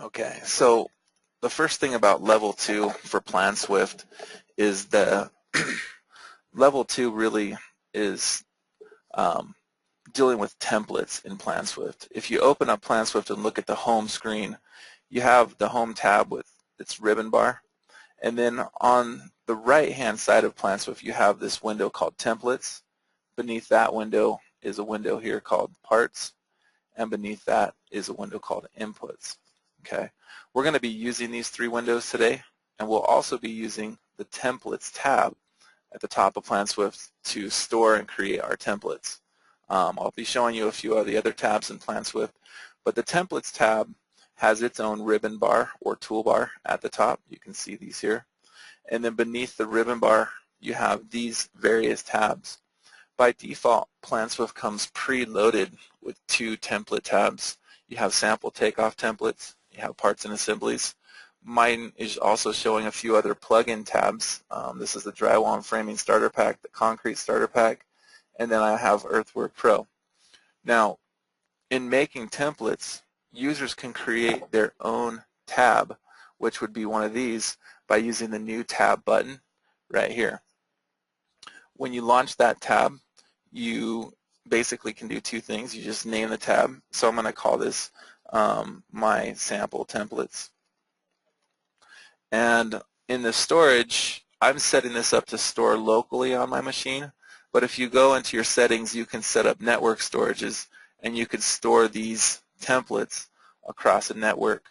Okay, so the first thing about level 2 for PlanSwift is the level 2 really is dealing with templates in PlanSwift. If you open up PlanSwift and look at the home screen, you have the home tab with its ribbon bar, and then on the right-hand side of PlanSwift you have this window called Templates. Beneath that window is a window here called Parts, and beneath that is a window called Inputs. Okay, we're going to be using these three windows today, and we'll also be using the Templates tab at the top of PlanSwift to store and create our templates. I'll be showing you a few of the other tabs in PlanSwift, but the Templates tab has its own ribbon bar or toolbar at the top. You can see these here. And then beneath the ribbon bar, you have these various tabs. By default, PlanSwift comes preloaded with two template tabs. You have sample takeoff templates, you have parts and assemblies. Mine is also showing a few other plug-in tabs. This is the drywall and framing starter pack, the concrete starter pack, and then I have Earthwork Pro. Now, in making templates, users can create their own tab, which would be one of these, by using the new tab button right here. When you launch that tab, you basically can do two things. You just name the tab. So I'm going to call this my sample templates. And in the storage, I'm setting this up to store locally on my machine. But if you go into your settings, you can set up network storages, and you could store these templates across a network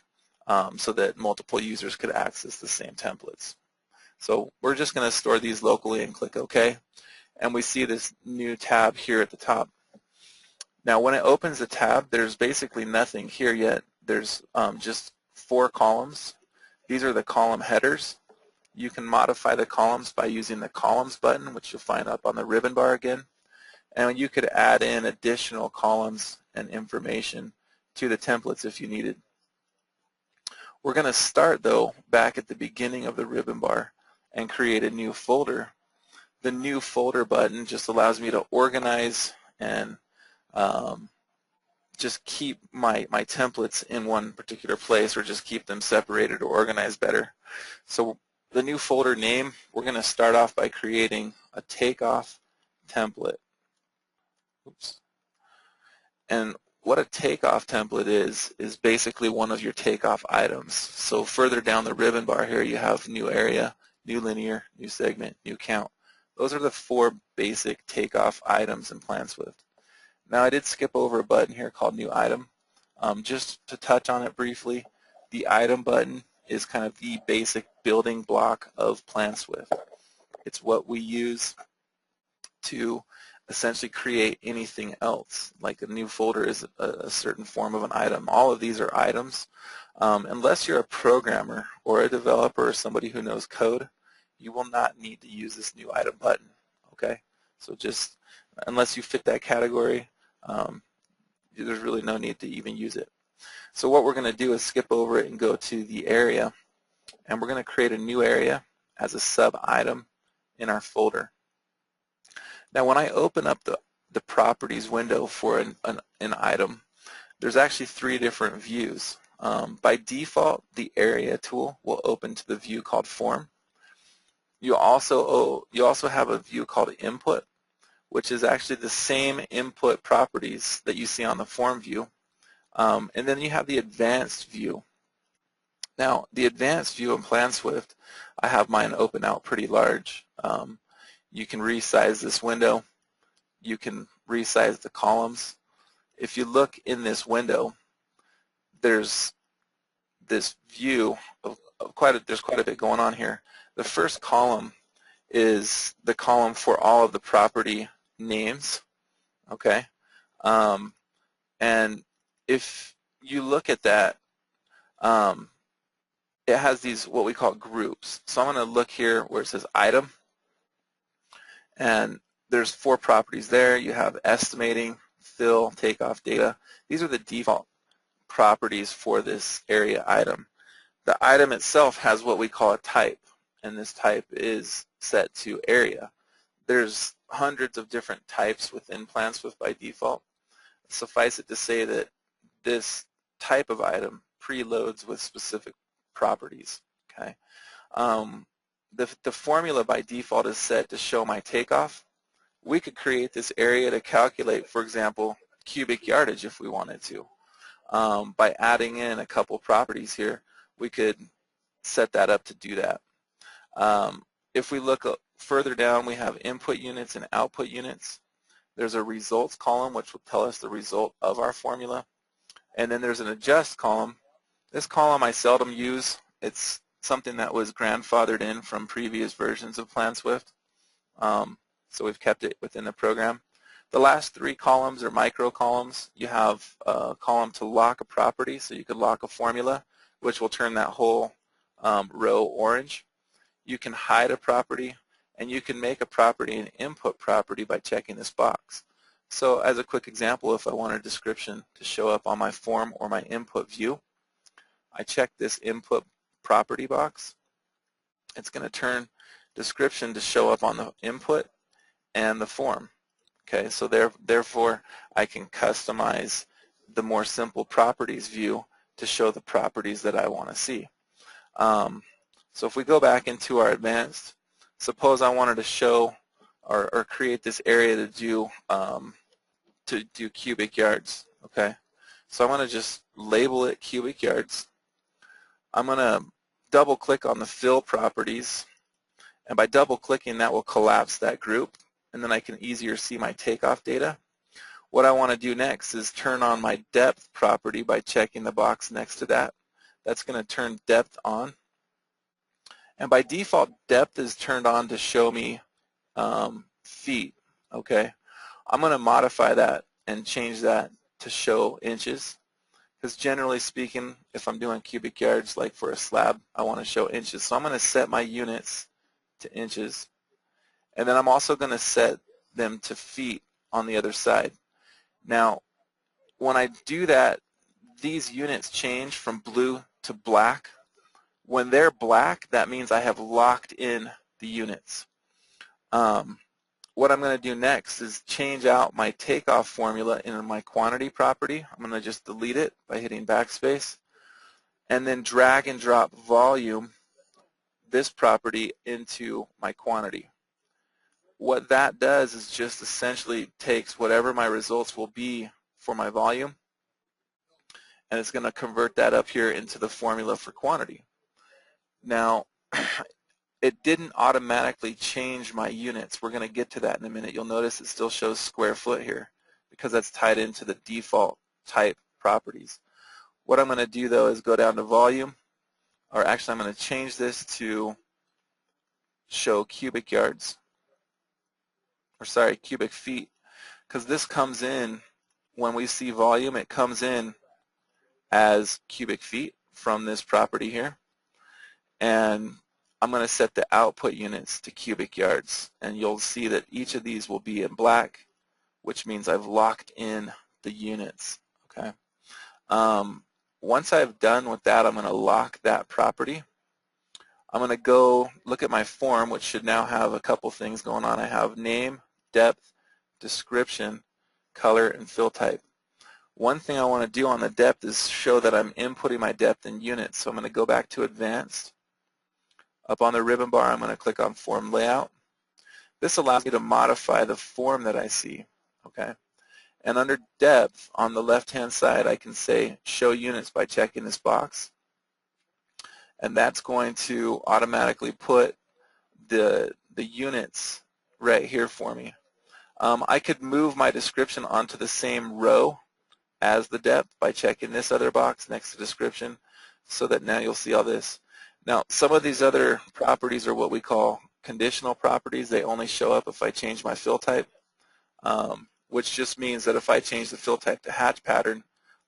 so that multiple users could access the same templates. So we're just going to store these locally and click OK. And we see this new tab here at the top. Now when it opens the tab, there's basically nothing here yet. There's just 4 columns. These are the column headers. You can modify the columns by using the columns button, which you'll find up on the ribbon bar again. And you could add in additional columns and information to the templates if you needed. We're going to start though back at the beginning of the ribbon bar and create a new folder. The new folder button just allows me to organize and just keep my templates in one particular place, or just keep them separated or organized better. So the new folder name, we're going to start off by creating a Takeoff template. Oops. And what a Takeoff template is basically one of your takeoff items. So further down the ribbon bar here you have new area, new linear, new segment, new count. Those are the 4 basic takeoff items in PlanSwift. Now I did skip over a button here called New Item. Just to touch on it briefly, the Item button is kind of the basic building block of PlanSwift. It's what we use to essentially create anything else. Like a new folder is a certain form of an item. All of these are items. Unless you're a programmer or a developer or somebody who knows code, you will not need to use this New Item button. Okay? So just unless you fit that category, there's really no need to even use it. So what we're going to do is skip over it and go to the area, and we're going to create a new area as a sub-item in our folder. Now when I open up the properties window for an item, there's actually 3 different views. By default, the area tool will open to the view called Form. You also have a view called Input, which is actually the same input properties that you see on the form view. And then you have the advanced view. Now, the advanced view in PlanSwift, I have mine open out pretty large. You can resize this window. You can resize the columns. If you look in this window, there's this view of there's quite a bit going on here. The first column is the column for all of the property names, okay? And if you look at that, it has these what we call groups. So I'm going to look here where it says item, and there's 4 properties there. You have estimating, fill, takeoff, data. These are the default properties for this area item. The item itself has what we call a type, and this type is set to area. There's hundreds of different types within PlanSwift by default. Suffice it to say that this type of item preloads with specific properties. Okay. The formula by default is set to show my takeoff. We could create this area to calculate, for example, cubic yardage if we wanted to. By adding in a couple properties here, we could set that up to do that. If we look further down, we have input units and output units. There's a results column, which will tell us the result of our formula. And then there's an adjust column. This column I seldom use. It's something that was grandfathered in from previous versions of PlanSwift. So we've kept it within the program. The last three columns are micro columns. You have a column to lock a property, so you could lock a formula, which will turn that whole row orange. You can hide a property, and you can make a property an input property by checking this box. So as a quick example, if I want a description to show up on my form or my input view, I check this input property box. It's going to turn description to show up on the input and the form. Okay, so therefore I can customize the more simple properties view to show the properties that I want to see. So if we go back into our advanced, suppose I wanted to show or create this area to do cubic yards. Okay, so I'm going to just label it cubic yards. I'm going to double click on the fill properties, and by double clicking that will collapse that group, and then I can easier see my takeoff data. What I want to do next is turn on my depth property by checking the box next to that. That's going to turn depth on. And by default, depth is turned on to show me feet. Okay, I'm going to modify that and change that to show inches, because generally speaking, if I'm doing cubic yards, like for a slab, I want to show inches. So I'm going to set my units to inches, and then I'm also going to set them to feet on the other side. Now, when I do that, these units change from blue to black. When they're black, that means I have locked in the units. What I'm going to do next is change out my takeoff formula in my quantity property. I'm going to just delete it by hitting backspace, and then drag and drop volume, this property, into my quantity. What that does is just essentially takes whatever my results will be for my volume, and it's going to convert that up here into the formula for quantity. Now, it didn't automatically change my units. We're going to get to that in a minute. You'll notice it still shows square foot here because that's tied into the default type properties. What I'm going to do, though, is go down to volume, or actually I'm going to change this to show cubic yards, or sorry, cubic feet, because this comes in, when we see volume, it comes in as cubic feet from this property here. And I'm going to set the output units to cubic yards, and you'll see that each of these will be in black, which means I've locked in the units. Okay. Once I've done with that, I'm going to lock that property. I'm going to go look at my form, which should now have a couple things going on. I have name, depth, description, color, and fill type. One thing I want to do on the depth is show that I'm inputting my depth in units. So I'm going to go back to advanced. Up on the ribbon bar, I'm going to click on form layout. This allows me to modify the form that I see. Okay. And under depth, on the left-hand side, I can say show units by checking this box. And that's going to automatically put the units right here for me. I could move my description onto the same row as the depth by checking this other box next to description, so that now you'll see all this. Now, some of these other properties are what we call conditional properties. They only show up if I change my fill type, which just means that if I change the fill type to hatch pattern,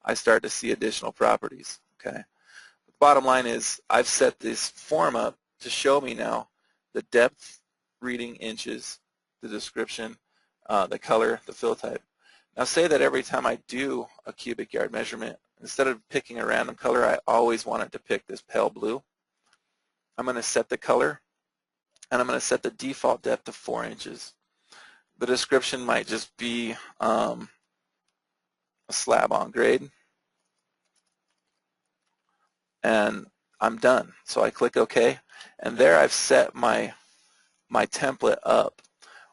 I start to see additional properties. Okay. The bottom line is I've set this form up to show me now the depth reading inches, the description, the color, the fill type. Now say that every time I do a cubic yard measurement, instead of picking a random color, I always want it to pick this pale blue. I'm going to set the color, and I'm going to set the default depth to 4 inches. The description might just be a slab on grade. and I'm done. So I click OK, and there I've set my template up.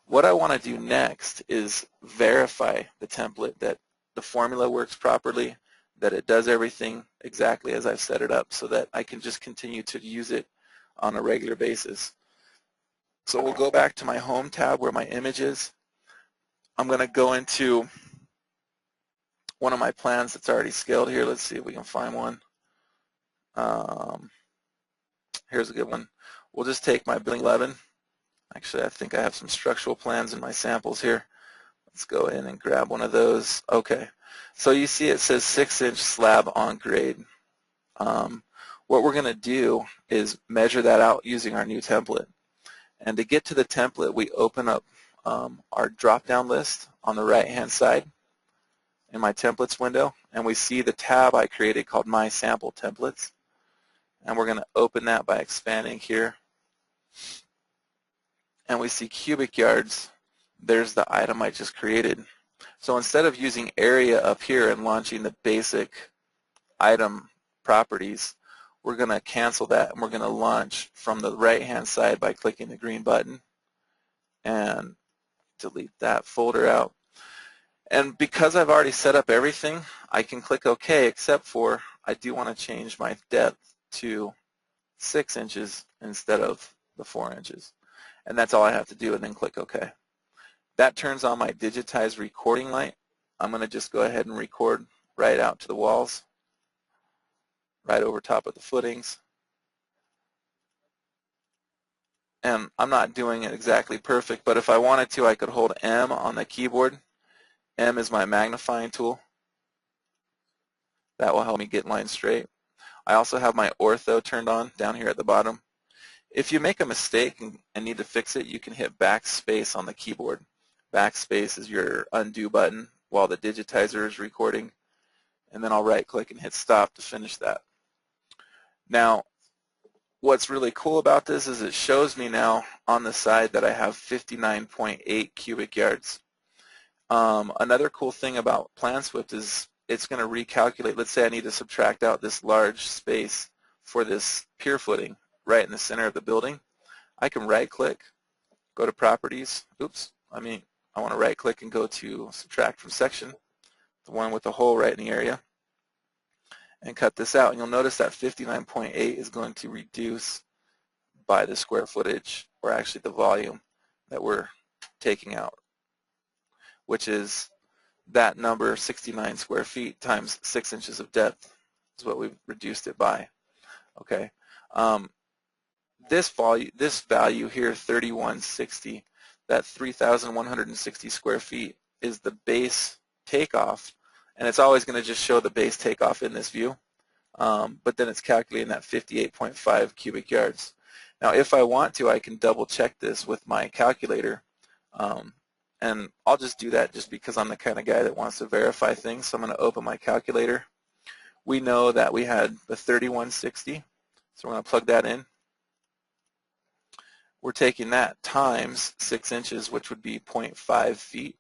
What I want to do next is verify the template, that the formula works properly, that it does everything exactly as I've set it up, so that I can just continue to use it on a regular basis. So we'll go back to my Home tab where my image is. I'm going to go into one of my plans that's already scaled here. Let's see if we can find one. Here's a good one. We'll just take my building 11. Actually, I think I have some structural plans in my samples here. Let's go in and grab one of those. Okay, so you see it says 6-inch slab on grade. What we're going to do is measure that out using our new template. And to get to the template, we open up our drop-down list on the right-hand side in my templates window, and we see the tab I created called My Sample Templates. And we're going to open that by expanding here. And we see cubic yards. There's the item I just created. So instead of using area up here and launching the basic item properties, we're going to cancel that, and we're going to launch from the right-hand side by clicking the green button and delete that folder out. And because I've already set up everything, I can click OK, except for I do want to change my depth to 6 inches instead of the 4 inches. And that's all I have to do, and then click OK. That turns on my digitized recording light. I'm going to just go ahead and record right out to the walls, right over top of the footings. And I'm not doing it exactly perfect, but if I wanted to, I could hold M on the keyboard. M is my magnifying tool. That will help me get lines straight. I also have my ortho turned on down here at the bottom. If you make a mistake and need to fix it, you can hit backspace on the keyboard. Backspace is your undo button while the digitizer is recording, and then I'll right-click and hit stop to finish that. Now, what's really cool about this is it shows me now on the side that I have 59.8 cubic yards. Another cool thing about PlanSwift is it's going to recalculate. Let's say I need to subtract out this large space for this pier footing right in the center of the building. I can right-click, go to Properties. I want to right-click and go to Subtract from Section, the one with the hole right in the area, and cut this out. And you'll notice that 59.8 is going to reduce by the square footage, or actually the volume that we're taking out, which is that number, 69 square feet times 6 inches of depth is what we've reduced it by. Okay. This value here, 3160, that 3,160 square feet is the base takeoff, and it's always going to just show the base takeoff in this view, but then it's calculating that 58.5 cubic yards. Now, if I want to, I can double check this with my calculator, and I'll just do that just because I'm the kind of guy that wants to verify things. So I'm going to open my calculator. We know that we had the 3160, so we're going to plug that in. We're taking that times 6 inches, which would be 0.5 feet.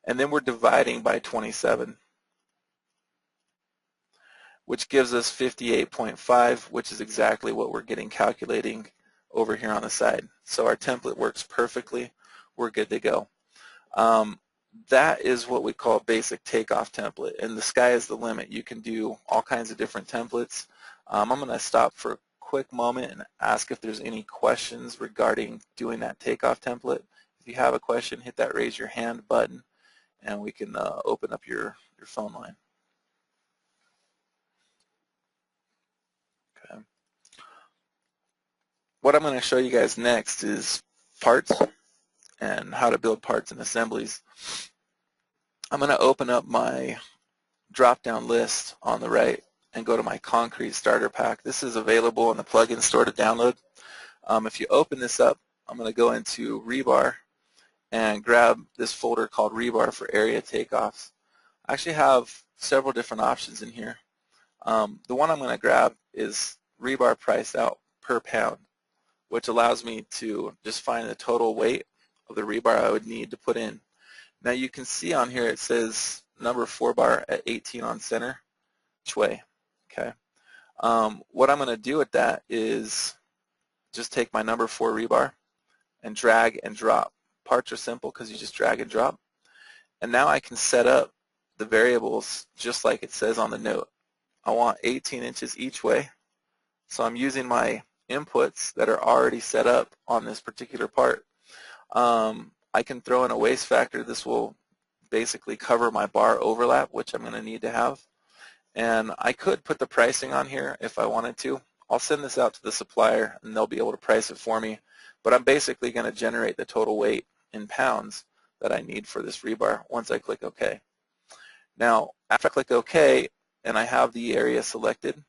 And then we're dividing by 27, which gives us 58.5, which is exactly what we're getting calculating over here on the side. So our template works perfectly. We're good to go. That is what we call a basic takeoff template, and the sky is the limit. You can do all kinds of different templates. I'm going to stop for a quick moment and ask if there's any questions regarding doing that takeoff template. If you have a question, hit that raise your hand button, and we can open up your phone line. Okay. What I'm going to show you guys next is parts and how to build parts and assemblies. I'm going to open up my drop-down list on the right and go to my concrete starter pack. This is available in the plugin store to download. If you open this up, I'm going to go into rebar and grab this folder called rebar for area takeoffs. I actually have several different options in here. The one I'm going to grab is rebar priced out per pound, which allows me to just find the total weight of the rebar I would need to put in. Now you can see on here it says number 4 bar at 18 on center each way. Okay. What I'm going to do with that is just take my number 4 rebar and drag and drop. Parts are simple because you just drag and drop. And now I can set up the variables just like it says on the note. I want 18 inches each way. So I'm using my inputs that are already set up on this particular part. I can throw in a waste factor. This will basically cover my bar overlap, which I'm going to need to have. And I could put the pricing on here if I wanted to. I'll send this out to the supplier and they'll be able to price it for me. But I'm basically going to generate the total weight in pounds that I need for this rebar once I click OK. Now, after I click OK and I have the area selected,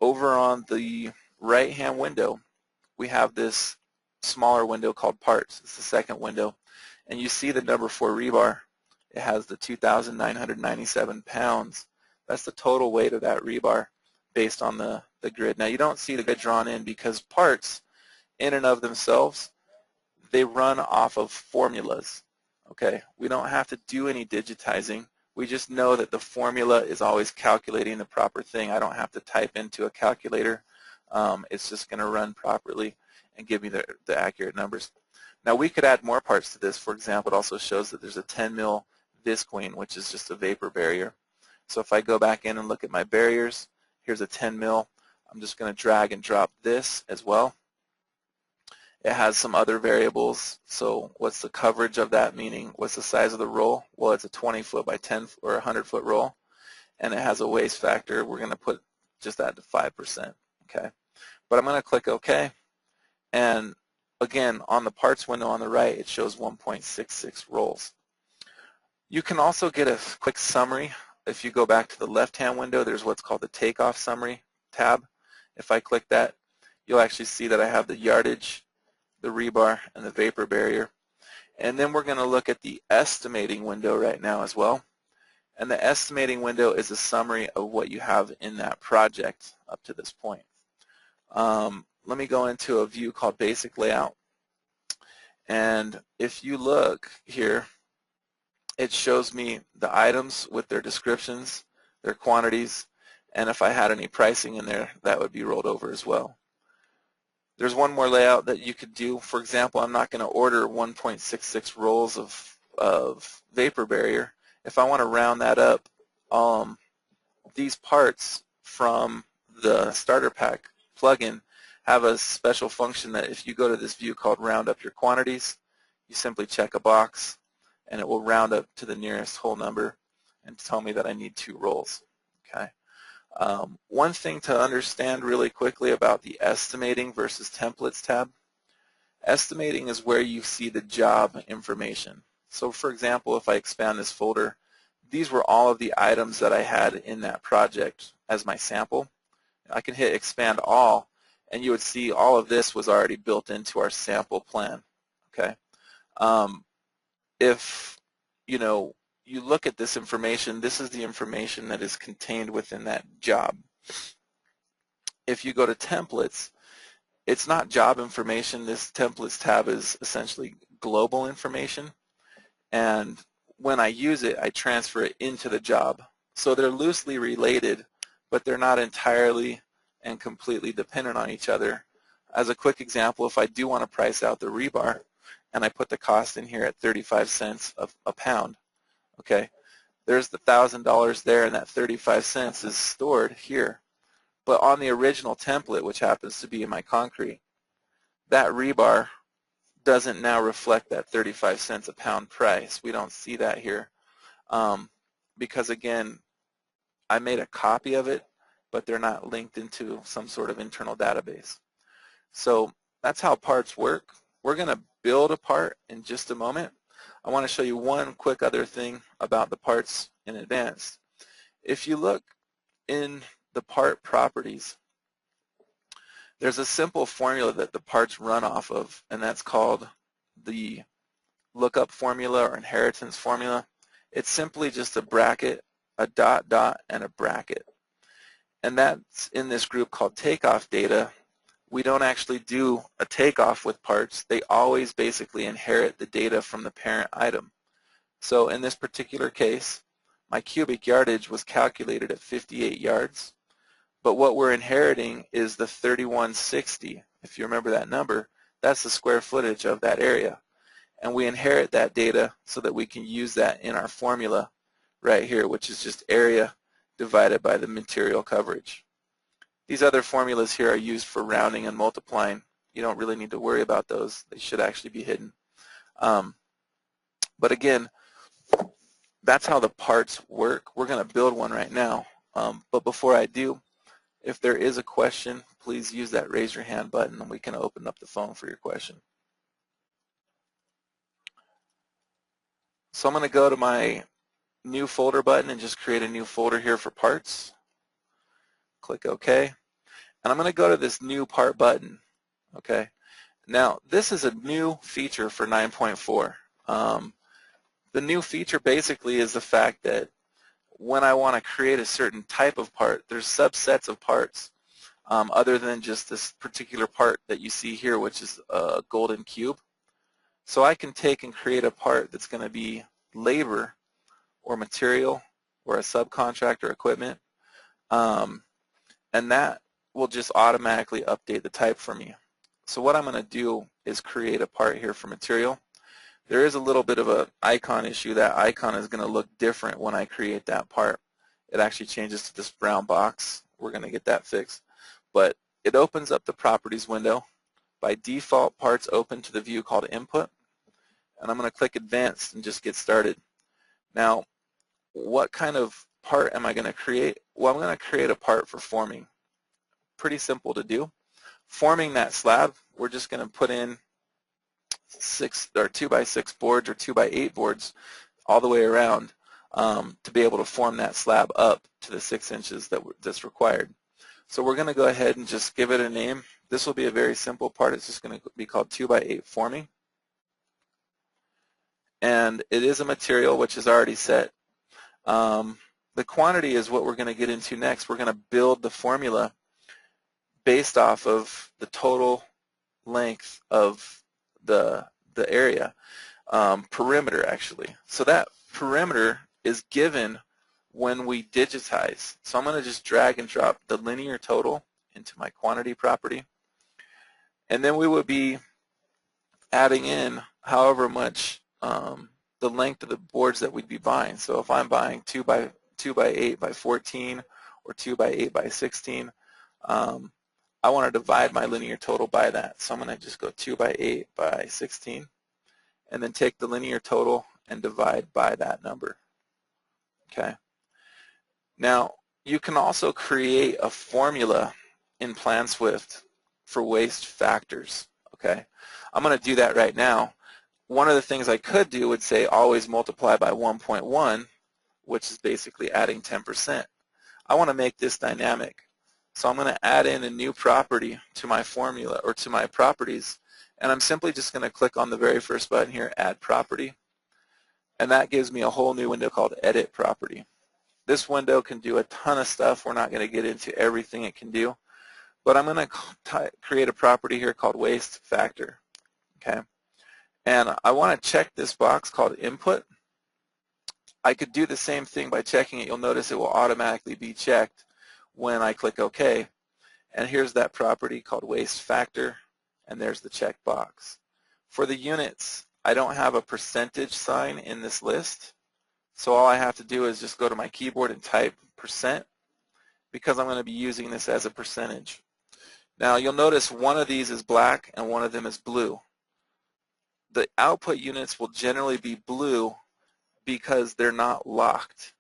over on the right-hand window, we have this smaller window called Parts. It's the second window. And you see the number 4 rebar. It has the 2,997 pounds. That's the total weight of that rebar based on the grid. Now, you don't see the grid drawn in because parts, in and of themselves, they run off of formulas. Okay, we don't have to do any digitizing. We just know that the formula is always calculating the proper thing. I don't have to type into a calculator. It's just going to run properly and give me the accurate numbers. Now we could add more parts to this. For example, it also shows that there's a 10 mil visqueen, which is just a vapor barrier. So if I go back in and look at my barriers, here's a 10 mil. I'm just going to drag and drop this as well. It has some other variables. So what's the coverage of that, meaning what's the size of the roll? Well, it's a 20 foot by 10 or 100 foot roll. And it has a waste factor. We're going to put just that to 5%. Okay. But I'm going to click OK. And again, on the parts window on the right, it shows 1.66 rolls. You can also get a quick summary. If you go back to the left-hand window, there's what's called the Takeoff Summary tab. If I click that, you'll actually see that I have the yardage, the rebar, and the vapor barrier. And then we're going to look at the estimating window right now as well. And the estimating window is a summary of what you have in that project up to this point. Let me go into a view called Basic Layout. And if you look here, it shows me the items with their descriptions, their quantities, and if I had any pricing in there, that would be rolled over as well. There's one more layout that you could do. For example, I'm not going to order 1.66 rolls of vapor barrier. If I want to round that up, these parts from the starter pack plugin have a special function that if you go to this view called Round Up Your Quantities, you simply check a box and it will round up to the nearest whole number and tell me that I need 2 rolls. Okay. One thing to understand really quickly about the Estimating versus Templates tab, estimating is where you see the job information. So for example, if I expand this folder, these were all of the items that I had in that project as my sample. I can hit Expand All, and you would see all of this was already built into our sample plan. Okay. If you look at this information, this is the information that is contained within that job. If you go to templates, it's not job information. This templates tab is essentially global information. And when I use it, I transfer it into the job. So they're loosely related, but they're not entirely and completely dependent on each other. As a quick example, if I do want to price out the rebar, and I put the cost in here at 35 cents a pound, okay, there's the $1,000 there, and that 35 cents is stored here. But on the original template, which happens to be in my concrete, that rebar doesn't now reflect that 35 cents a pound price. We don't see that here because, again, I made a copy of it, but they're not linked into some sort of internal database. So that's how parts work. We're going to build a part in just a moment. I want to show you one quick other thing about the parts in advance. If you look in the part properties, there's a simple formula that the parts run off of, and that's called the lookup formula or inheritance formula. It's simply just a bracket, a dot, dot, and a bracket. And that's in this group called Takeoff data. We don't actually do a takeoff with parts. They always basically inherit the data from the parent item. So in this particular case, my cubic yardage was calculated at 58 yards. But what we're inheriting is the 3160. If you remember that number, that's the square footage of that area. And we inherit that data so that we can use that in our formula right here, which is just area divided by the material coverage. These other formulas here are used for rounding and multiplying. You don't really need to worry about those. They should actually be hidden. But again, that's how the parts work. We're going to build one right now. But before I do, if there is a question, please use that raise your hand button and we can open up the phone for your question. So I'm going to go to my new folder button and just create a new folder here for parts. Click OK. And I'm going to go to this new part button. Okay. Now this is a new feature for 9.4. The new feature basically is the fact that when I want to create a certain type of part, there's subsets of parts other than just this particular part that you see here, which is a golden cube. So I can take and create a part that's going to be labor or material or a subcontractor equipment, and that will just automatically update the type for me. So what I'm going to do is create a part here for material. There is a little bit of an icon issue. That icon is going to look different when I create that part. It actually changes to this brown box. We're going to get that fixed. But it opens up the properties window. By default, parts open to the view called input. And I'm going to click advanced and just get started. Now, what kind of part am I going to create? Well, I'm going to create a part for forming. Pretty simple to do. Forming that slab, we're just going to put in 2x6 boards or 2x8 boards all the way around to be able to form that slab up to the 6 inches that's required. So we're going to go ahead and just give it a name. This will be a very simple part. It's just going to be called 2x8 forming. And it is a material which is already set. The quantity is what we're going to get into next. We're going to build the formula based off of the total length of the area, perimeter actually. So that perimeter is given when we digitize. So I'm going to just drag and drop the linear total into my quantity property, and then we would be adding in however much the length of the boards that we'd be buying. So if I'm buying 2x8 by 14 or 2x8 by 16, I want to divide my linear total by that. So I'm going to just go 2x8 by 16 and then take the linear total and divide by that number. Okay. Now you can also create a formula in PlanSwift for waste factors. Okay. I'm going to do that right now. One of the things I could do would say always multiply by 1.1, which is basically adding 10%. I want to make this dynamic. So I'm going to add in a new property to my formula or to my properties, and I'm simply just going to click on the very first button here, Add Property, and that gives me a whole new window called Edit Property. This window can do a ton of stuff. We're not going to get into everything it can do, but I'm going to create a property here called Waste Factor. Okay, and I want to check this box called Input. I could do the same thing by checking it. You'll notice it will automatically be checked when I click OK. And here's that property called Waste Factor, and there's the check box. For the units, I don't have a percentage sign in this list, so all I have to do is just go to my keyboard and type % because I'm going to be using this as a percentage. Now you'll notice one of these is black and one of them is blue. The output units will generally be blue because they're not locked.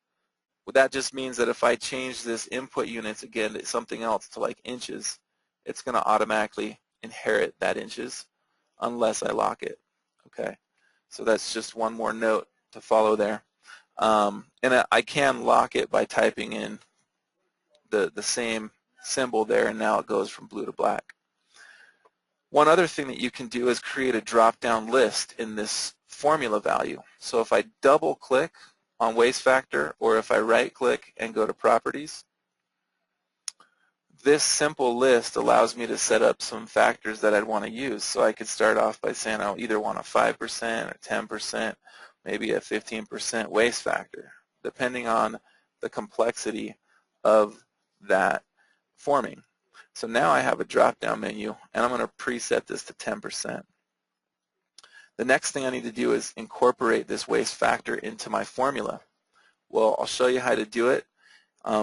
Well, that just means that if I change this input units again to something else, to like inches, it's going to automatically inherit that inches unless I lock it. Okay, so that's just one more note to follow there. And I can lock it by typing in the same symbol there, and now it goes from blue to black. One other thing that you can do is create a drop-down list in this formula value. So if I double-click on waste factor, or if I right-click and go to properties, this simple list allows me to set up some factors that I'd want to use. So I could start off by saying I'll either want a 5% or 10%, maybe a 15% waste factor, depending on the complexity of that forming. So now I have a drop-down menu, and I'm going to preset this to 10%. The next thing I need to do is incorporate this waste factor into my formula. Well, I'll show you how to do it.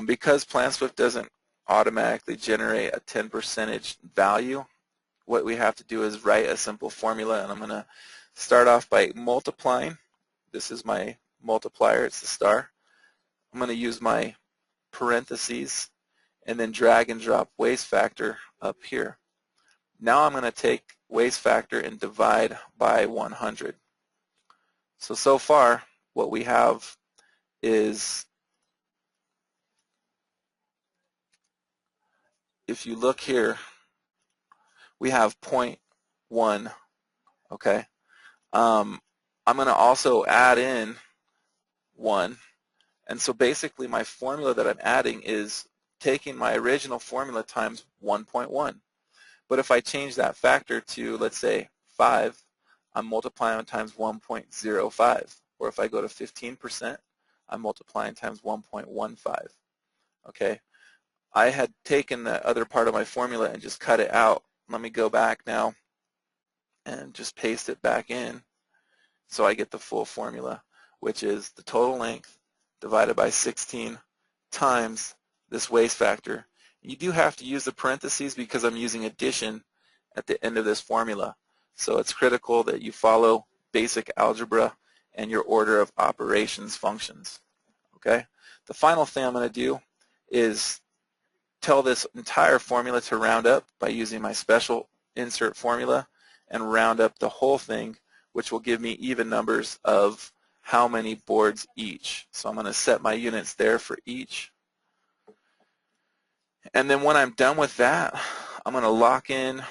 Because PlanSwift doesn't automatically generate a 10% value, what we have to do is write a simple formula, and I'm going to start off by multiplying. This is my multiplier, it's the star. I'm going to use my parentheses and then drag and drop waste factor up here. Now I'm going to take waste factor and divide by 100. So far what we have is, if you look here, we have 0.1, okay? I'm going to also add in 1, and so basically my formula that I'm adding is taking my original formula times 1.1. But if I change that factor to, let's say, 5, I'm multiplying times 1.05. Or if I go to 15%, I'm multiplying times 1.15. Okay? I had taken the other part of my formula and just cut it out. Let me go back now and just paste it back in so I get the full formula, which is the total length divided by 16 times this waste factor. You do have to use the parentheses because I'm using addition at the end of this formula. So it's critical that you follow basic algebra and your order of operations functions. Okay? The final thing I'm going to do is tell this entire formula to round up by using my special insert formula and round up the whole thing, which will give me even numbers of how many boards each. So I'm going to set my units there for each. And then when I'm done with that, I'm going to lock in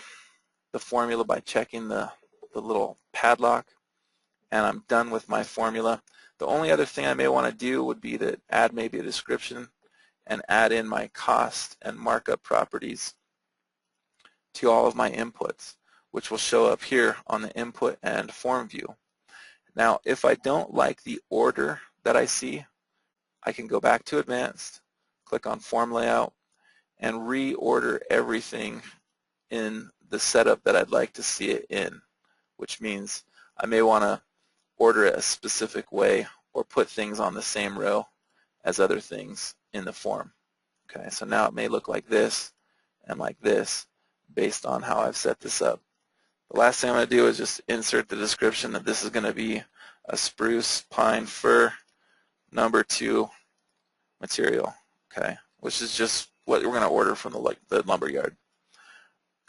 the formula by checking the little padlock, and I'm done with my formula. The only other thing I may want to do would be to add maybe a description and add in my cost and markup properties to all of my inputs, which will show up here on the input and form view. Now, if I don't like the order that I see, I can go back to Advanced, click on Form Layout, and reorder everything in the setup that I'd like to see it in, which means I may want to order it a specific way or put things on the same row as other things in the form. Okay, so now it may look like this and like this based on how I've set this up. The last thing I'm going to do is just insert the description that this is going to be a spruce, pine, fir, number 2 material, okay, which is just what we're going to order from the lumber yard.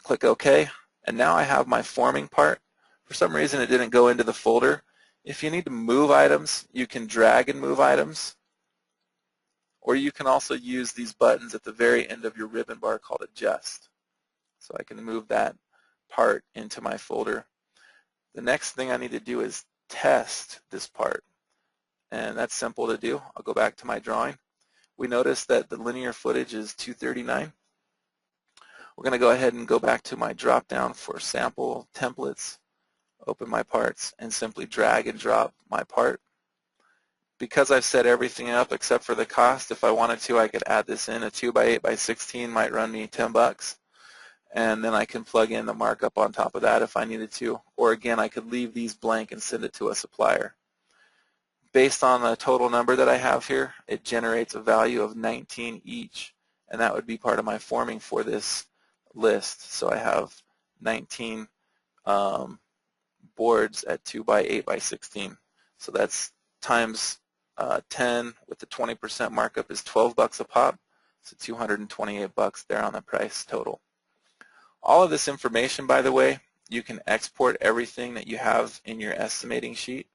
Click OK, and now I have my forming part. For some reason it didn't go into the folder. If you need to move items, you can drag and move items, or you can also use these buttons at the very end of your ribbon bar called Adjust. So I can move that part into my folder. The next thing I need to do is test this part, and that's simple to do. I'll go back to my drawing. We notice that the linear footage is 239. We're going to go ahead and go back to my drop down for sample templates, open my parts, and simply drag and drop my part. Because I've set everything up except for the cost, if I wanted to, I could add this in. A 2x8x16 might run me $10, and then I can plug in the markup on top of that if I needed to. Or again, I could leave these blank and send it to a supplier. Based on the total number that I have here, it generates a value of 19 each, and that would be part of my forming for this list. So I have 19 boards at 2x8x16. So that's times 10 with the 20% markup is $12 a pop, so $228 there on the price total. All of this information, by the way, you can export everything that you have in your estimating sheet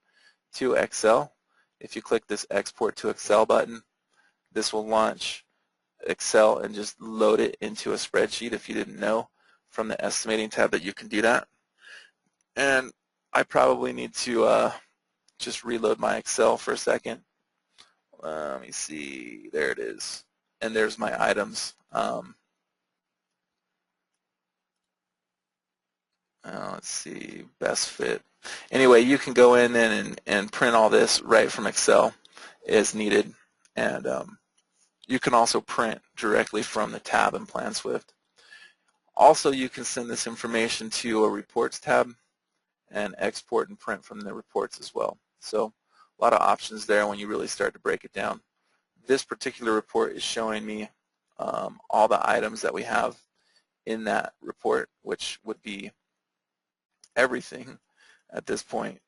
to Excel. If you click this Export to Excel button, this will launch Excel and just load it into a spreadsheet if you didn't know from the estimating tab that you can do that. And I probably need to just reload my Excel for a second. Let me see, there it is. And there's my items. Let's see, best fit. Anyway, you can go in and print all this right from Excel as needed and You can also print directly from the tab in PlanSwift. Also, you can send this information to a reports tab and export and print from the reports as well. So a lot of options there when you really start to break it down. This particular report is showing me all the items that we have in that report, which would be everything at this point,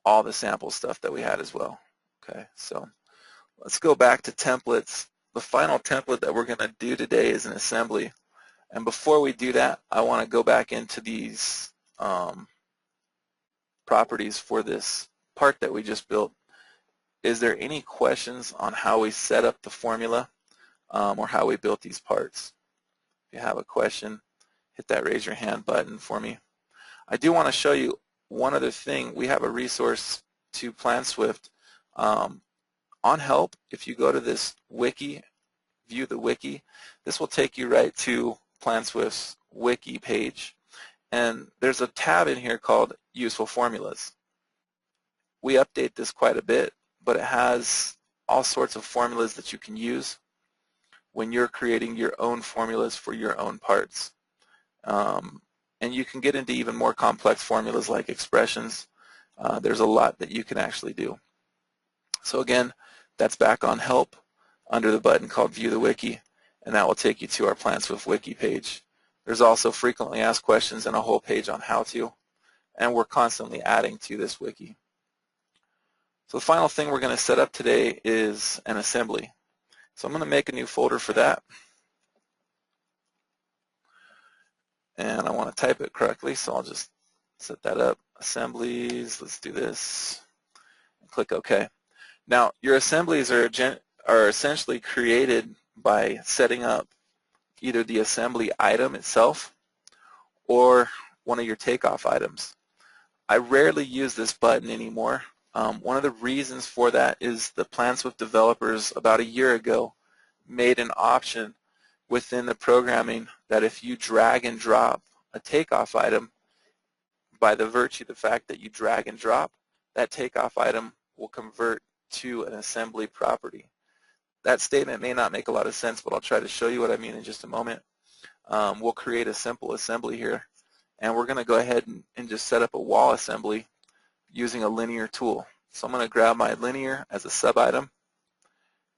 all the sample stuff that we had as well. Okay, so let's go back to templates. The final template that we're going to do today is an assembly. And before we do that, I want to go back into these properties for this part that we just built. Is there any questions on how we set up the formula or how we built these parts? If you have a question, hit that raise your hand button for me. I do want to show you one other thing. We have a resource to PlanSwift on help. If you go to this wiki, view the wiki, this will take you right to PlanSwift's wiki page. And there's a tab in here called useful formulas. We update this quite a bit, but it has all sorts of formulas that you can use when you're creating your own formulas for your own parts. And you can get into even more complex formulas like expressions. There's a lot that you can actually do. So again, that's back on help under the button called view the wiki, and that will take you to our PlanSwift wiki page. There's also frequently asked questions and a whole page on how to, and we're constantly adding to this wiki. So the final thing we're going to set up today is an assembly. So I'm going to make a new folder for that. And I want to type it correctly, so I'll just set that up. Assemblies, let's do this. And click OK. Now, your assemblies are essentially created by setting up either the assembly item itself or one of your takeoff items. I rarely use this button anymore. One of the reasons for that is the PlanSwift developers about a year ago made an option within the programming that if you drag and drop a takeoff item, by the virtue of the fact that you drag and drop, that takeoff item will convert to an assembly property. That statement may not make a lot of sense, but I'll try to show you what I mean in just a moment. We'll create a simple assembly here, and we're going to go ahead and just set up a wall assembly using a linear tool. So I'm going to grab my linear as a sub-item,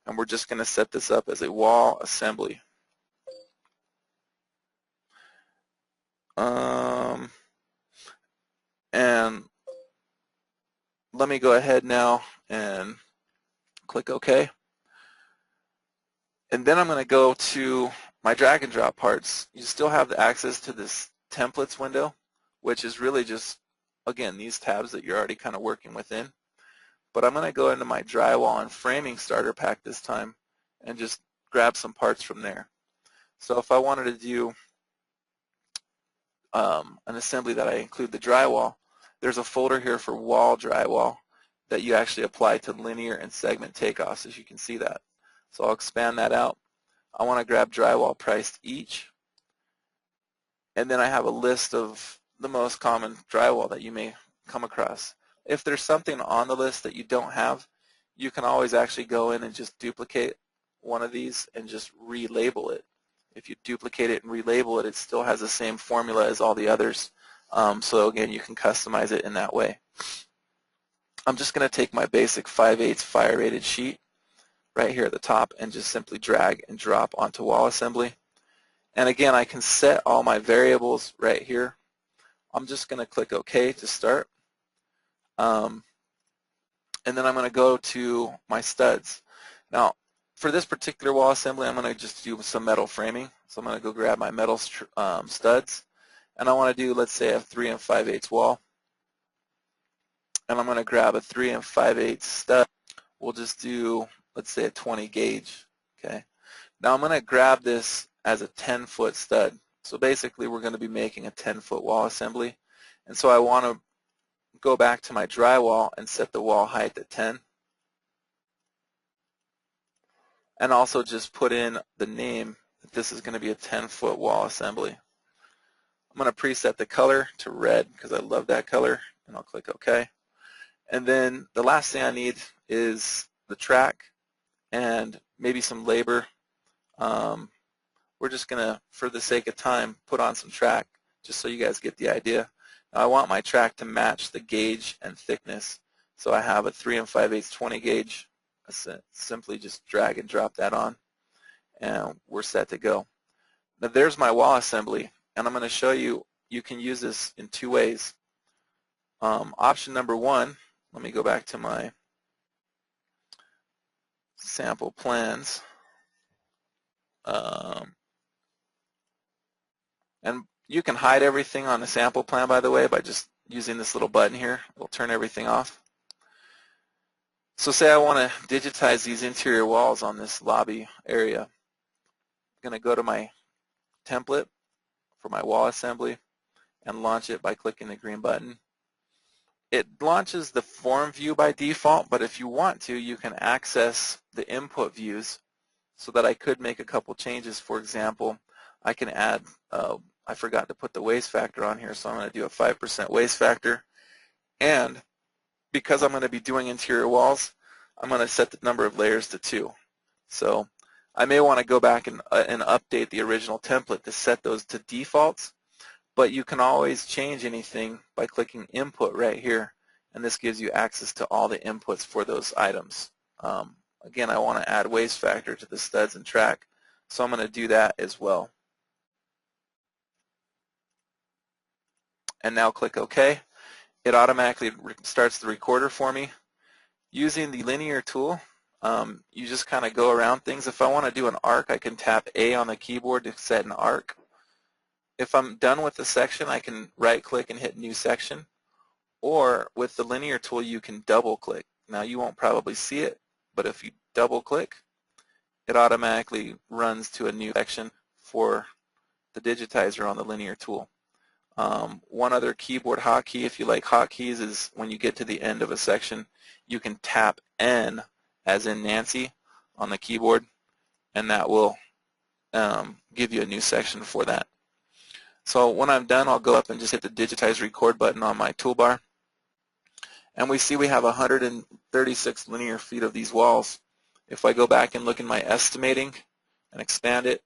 and we're just going to set this up as a wall assembly. And let me go ahead now and click OK. And then I'm going to go to my drag and drop parts. You still have the access to this templates window, which is really just, again, these tabs that you're already kind of working within. But I'm going to go into my drywall and framing starter pack this time and just grab some parts from there. So if I wanted to do an assembly that I include the drywall, there's a folder here for wall drywall that you actually apply to linear and segment takeoffs, as you can see that. So I'll expand that out. I want to grab drywall priced each, and then I have a list of the most common drywall that you may come across. If there's something on the list that you don't have, you can always actually go in and just duplicate one of these and just relabel it. If you duplicate it and relabel it, it still has the same formula as all the others. So again, you can customize it in that way. I'm just going to take my basic 5/8 fire rated sheet right here at the top and just simply drag and drop onto wall assembly. And again, I can set all my variables right here. I'm just going to click OK to start. And then I'm going to go to my studs. Now, for this particular wall assembly, I'm going to just do some metal framing. So I'm going to go grab my metal studs. And I want to do, let's say, a 3 5/8 wall. And I'm going to grab a 3 5/8 stud. We'll just do, let's say, a 20 gauge. Okay. Now I'm going to grab this as a 10-foot stud. So basically, we're going to be making a 10-foot wall assembly. And so I want to go back to my drywall and set the wall height at 10. And also just put in the name that this is going to be a 10-foot wall assembly. I'm going to preset the color to red because I love that color, and I'll click OK. And then the last thing I need is the track. and maybe some labor. We're just going to, for the sake of time, put on some track just so you guys get the idea. Now I want my track to match the gauge and thickness. So I have a 3 5/8 20 gauge. Simply just drag and drop that on, and we're set to go. Now there's my wall assembly, and I'm going to show you you can use this in two ways. Option number one, let me go back to my sample plans. And you can hide everything on the sample plan, by the way, by just using this little button here. It'll turn everything off. So say I want to digitize these interior walls on this lobby area. I'm going to go to my template for my wall assembly and launch it by clicking the green button. It launches the form view by default, but if you want to, you can access the input views so that I could make a couple changes. For example, I can add, I forgot to put the waste factor on here, so I'm going to do a 5% waste factor. And because I'm going to be doing interior walls, I'm going to set the number of layers to 2. So I may want to go back and update the original template to set those to defaults, but you can always change anything by clicking input right here, and this gives you access to all the inputs for those items. Again, I want to add waste factor to the studs and track, so I'm going to do that as well. And now click OK. It automatically starts the recorder for me. Using the linear tool, you just kind of go around things. If I want to do an arc, I can tap A on the keyboard to set an arc. If I'm done with the section, I can right-click and hit New Section. Or with the linear tool, you can double-click. Now, you won't probably see it, but if you double-click, it automatically runs to a new section for the digitizer on the linear tool. One other keyboard hotkey, if you like hotkeys, is when you get to the end of a section, you can tap N, as in Nancy, on the keyboard, and that will give you a new section for that. So when I'm done, I'll go up and just hit the digitize record button on my toolbar. And we see we have 136 linear feet of these walls. If I go back and look in my estimating and expand it,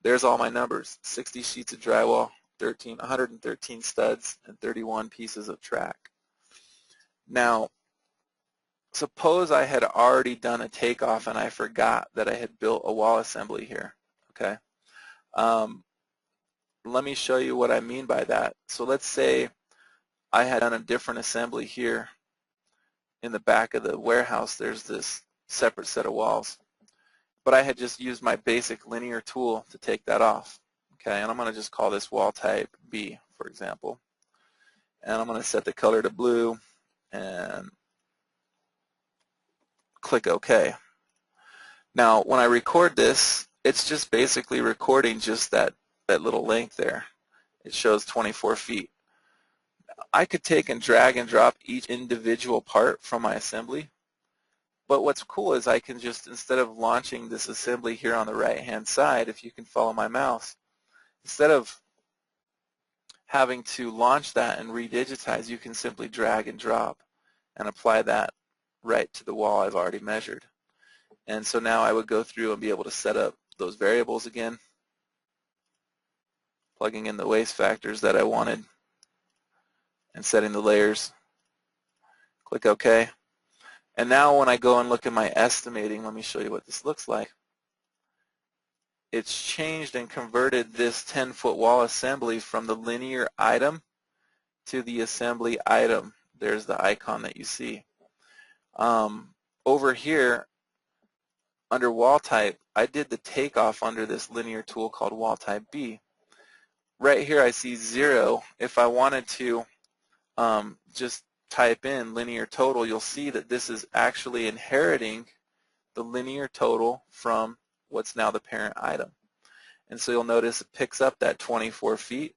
there's all my numbers: 60 sheets of drywall, 113 studs, and 31 pieces of track. Now, suppose I had already done a takeoff and I forgot that I had built a wall assembly here. Okay. Let me show you what I mean by that. So let's say I had done a different assembly here. In the back of the warehouse, there's this separate set of walls. But I had just used my basic linear tool to take that off. Okay, and I'm going to just call this wall type B, for example. And I'm going to set the color to blue and click OK. Now, when I record this, it's just basically recording just that little length there. It shows 24 feet. I could take and drag and drop each individual part from my assembly, but what's cool is I can just, instead of launching this assembly here on the right-hand side, if you can follow my mouse, instead of having to launch that and redigitize, you can simply drag and drop and apply that right to the wall I've already measured. And so now I would go through and be able to set up those variables again, plugging in the waste factors that I wanted and setting the layers. Click OK. And now when I go and look at my estimating, let me show you what this looks like. It's changed and converted this 10-foot wall assembly from the linear item to the assembly item. There's the icon that you see. Over here, under wall type, I did the takeoff under this linear tool called wall type B. Right here I see 0. If I wanted to just type in linear total, you'll see that this is actually inheriting the linear total from what's now the parent item. And so you'll notice it picks up that 24 feet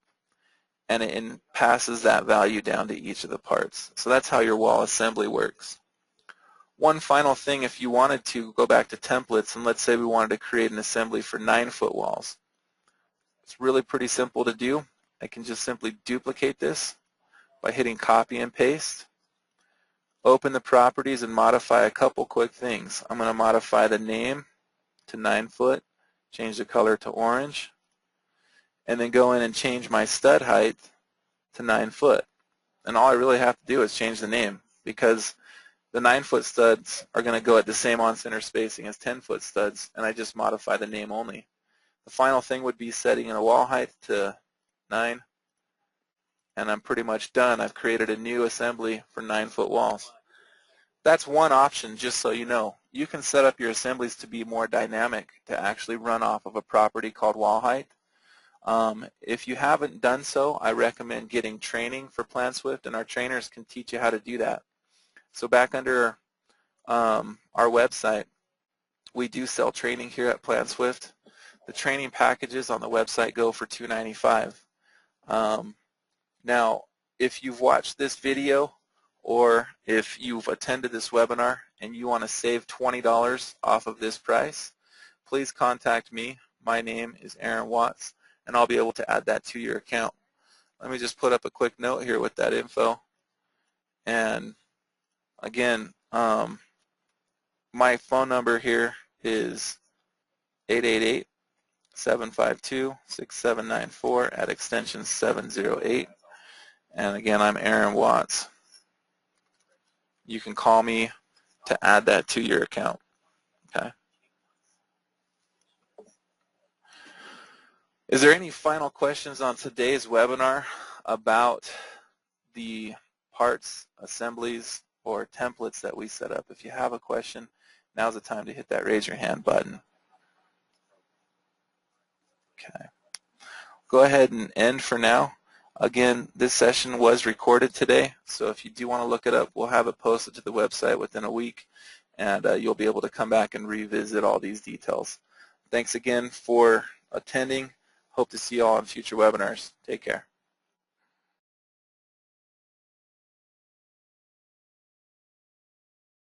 and it passes that value down to each of the parts. So that's how your wall assembly works. One final thing, if you wanted to go back to templates, and let's say we wanted to create an assembly for 9-foot walls. It's really pretty simple to do. I can just simply duplicate this by hitting copy and paste. open the properties and modify a couple quick things. I'm going to modify the name to 9 foot, change the color to orange, and then go in and change my stud height to 9 foot. And all I really have to do is change the name, because the 9-foot studs are going to go at the same on-center spacing as 10-foot studs, and I just modify the name only. The final thing would be setting in a wall height to 9, and I'm pretty much done. I've created a new assembly for 9-foot walls. That's one option, just so you know. You can set up your assemblies to be more dynamic, to actually run off of a property called wall height. If you haven't done so, I recommend getting training for PlanSwift, and our trainers can teach you how to do that. So back under our website, we do sell training here at PlanSwift. The training packages on the website go for $295. Now, if you've watched this video or if you've attended this webinar and you want to save $20 off of this price, please contact me. My name is Aaron Watts, and I'll be able to add that to your account. Let me just put up a quick note here with that info. And again, my phone number here is 888-752-6794 at extension 708. And again, I'm Aaron Watts. You can call me to add that to your account. Okay. Is there any final questions on today's webinar about the parts, assemblies, or templates that we set up? If you have a question, now's the time to hit that raise your hand button. Okay. Go ahead and end for now. Again, this session was recorded today, so if you do want to look it up, we'll have it posted to the website within a week, and you'll be able to come back and revisit all these details. Thanks again for attending. Hope to see you all on future webinars. Take care.